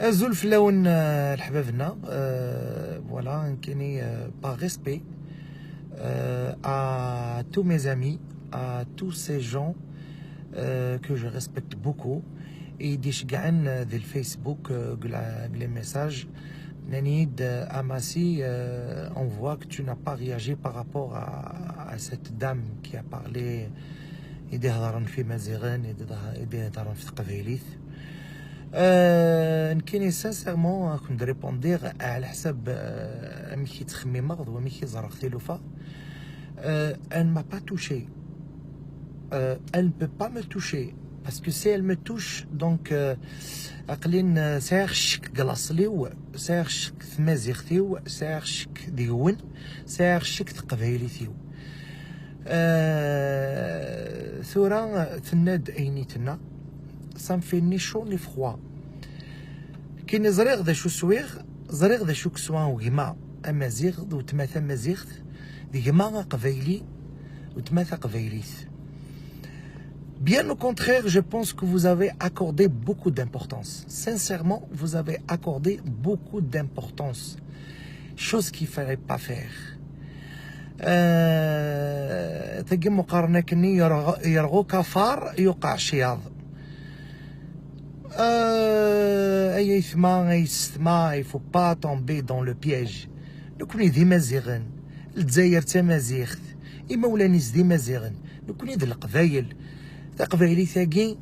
Zulf laoun l'hababna, voilà, par respect à tous mes amis, à tous ces gens que je respecte beaucoup, et des gens de Facebook, les messages, Nanid, Amassi, on voit que tu n'as pas réagi par rapport à cette dame qui a parlé, et des hadaran fi maziran, et des hadaran fi tqabailith. نكيني سانسيرمون كنت ريبوندير على حساب ملي تخمي مرض وملي زرق ثلوفا. Elle m'a pas touché. Elle ne peut pas me toucher parce que si elle me touche donc عقلين سيرشك قلاصليو سيرشك ثمازيغتيو سيرشك ديون سيرشك تقبايليتيو ثورة تناد اينيتنا ça me fait ni chaud ni froid. كي نزريغ ذا شو سويغ زريغ ذا شو كسوان وجماع امازيغ وتماثا مازيغ دي جماعة قبايلي وتماثا قبايليث. Bien au contraire, je pense que vous avez accordé beaucoup d'importance. Sincèrement, vous avez accordé beaucoup d'importance. Chose qu'il ne fallait pas faire. تجي مقارنة كني يرغو كفار يوقع شياض. Il faut pas tomber dans le piège. نكوني ديما زيغن الجزائر تمازيغ إما ولا نيس ديما زيغن نكوني د القبايل ذا قبايلي ثاقي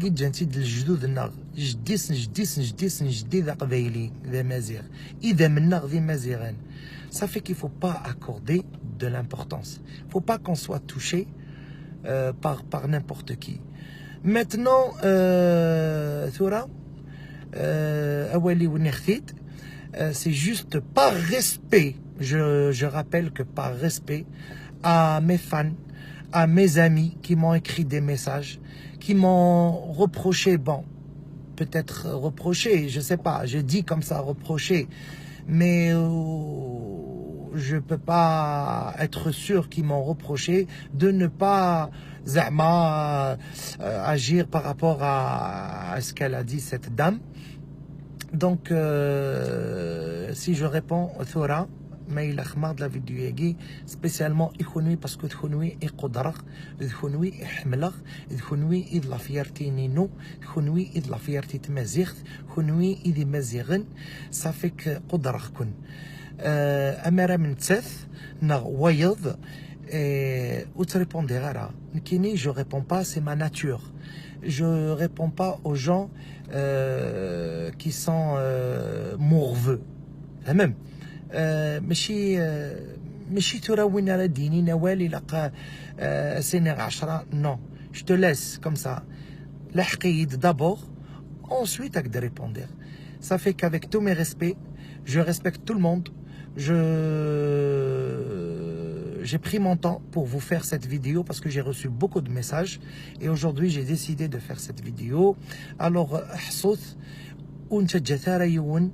جانتي د الجدود الناغ جدي ذا قبايلي ذا مازيغ إذا منا ذي مازيغن. Ça fait qu'il faut pas accorder de l'importance. Il faut pas qu'on soit touché par n'importe qui. Maintenant, Thora, c'est juste par respect, je rappelle que par respect à mes fans, à mes amis qui m'ont écrit des messages, qui m'ont reproché, bon, peut-être reproché, je sais pas, je dis comme ça, reproché, mais je ne peux pas être sûr qu'ils m'ont reproché de ne pas agir par rapport à ce qu'elle a dit, cette dame. Donc, si je réponds au Thora, mais il a remarqué de la vidéo, spécialement, parce que Tchonoui est Kodrak, Tchonoui est Hmlach, Tchonoui est de la fierté Nino, Tchonoui est de la fierté Tmazir, Tchonoui est de Mazirin, ça fait que Kodrak kun. Amara min tseth, na wayad, ou tu répondais rara. Nkini, je réponds pas, c'est ma nature. Je réponds pas aux gens qui sont morveux. Même. ماشي تراوين على ديني نوالي لقى سنة 10. Non, je te laisse comme ça. الحقيد d'abord, ensuite avec de répondre. Ça fait qu'avec tous mes respects, je respecte tout le monde. J'ai pris mon temps pour vous faire cette vidéo parce que j'ai reçu beaucoup de messages et aujourd'hui j'ai décidé de faire cette vidéo. Alors, حصوث وانت جثارة يون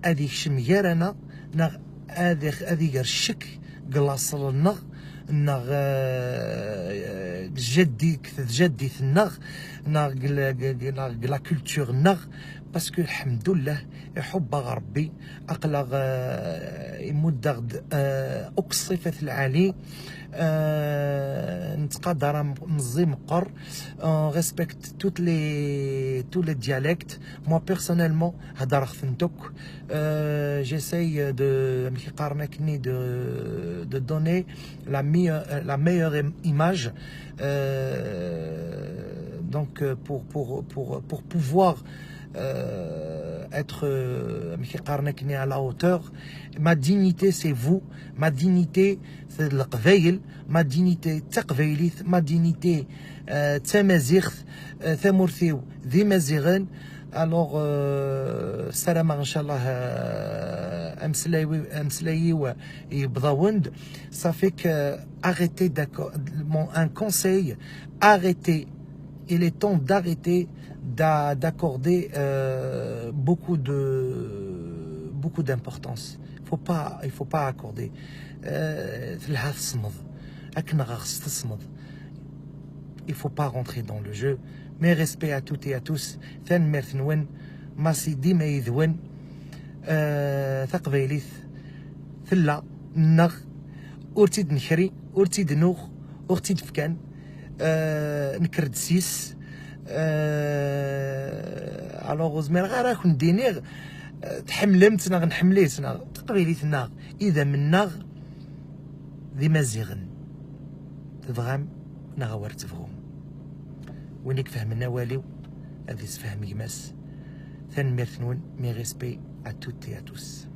هذيك شميارنا نغ هذيك الشك قلاص النغ نغ جدي النغ نغ لا كولتور نغ باسكو الحمد لله يحب ربي اقلغ يمدغد اقصفة العالي نتقدر مزي مقر respecte tous les dialectes. Moi personnellement هدر خفنتك j'essaye de donner la meilleure image donc pour pouvoir être à la hauteur. Ma dignité c'est vous, ma dignité c'est le qbaïl, ma dignité taqbaïlith, ma dignité tamazigh thamurthiw dhi mazigan. Alors salam inchallah amslayi wa yibdawnd. Ça fait que arrêtez, d'accord, un conseil, arrêtez, il est temps d'arrêter d'accorder beaucoup d'importance. Il faut pas accorder. Il faut pas rentrer dans le jeu. مي ريسبي ا توتي ا توس ثان ميرثنون ماسي ديما يذون تقبيليث ثلا نغ ورتيد نكري ورتيد نوغ ورتيد فكان نكرد سيس الوغ زمير غير كون دينيغ تحملمت ناغ نحمليت ناغ تقبيليت ناغ اذا من ناغ ذي مزيغن تفغام ناغ ور تفغم وينك فهمنا واليو هذي سفهم يماس ثان ميرثنون مي ريسبي ا توتي ا توس.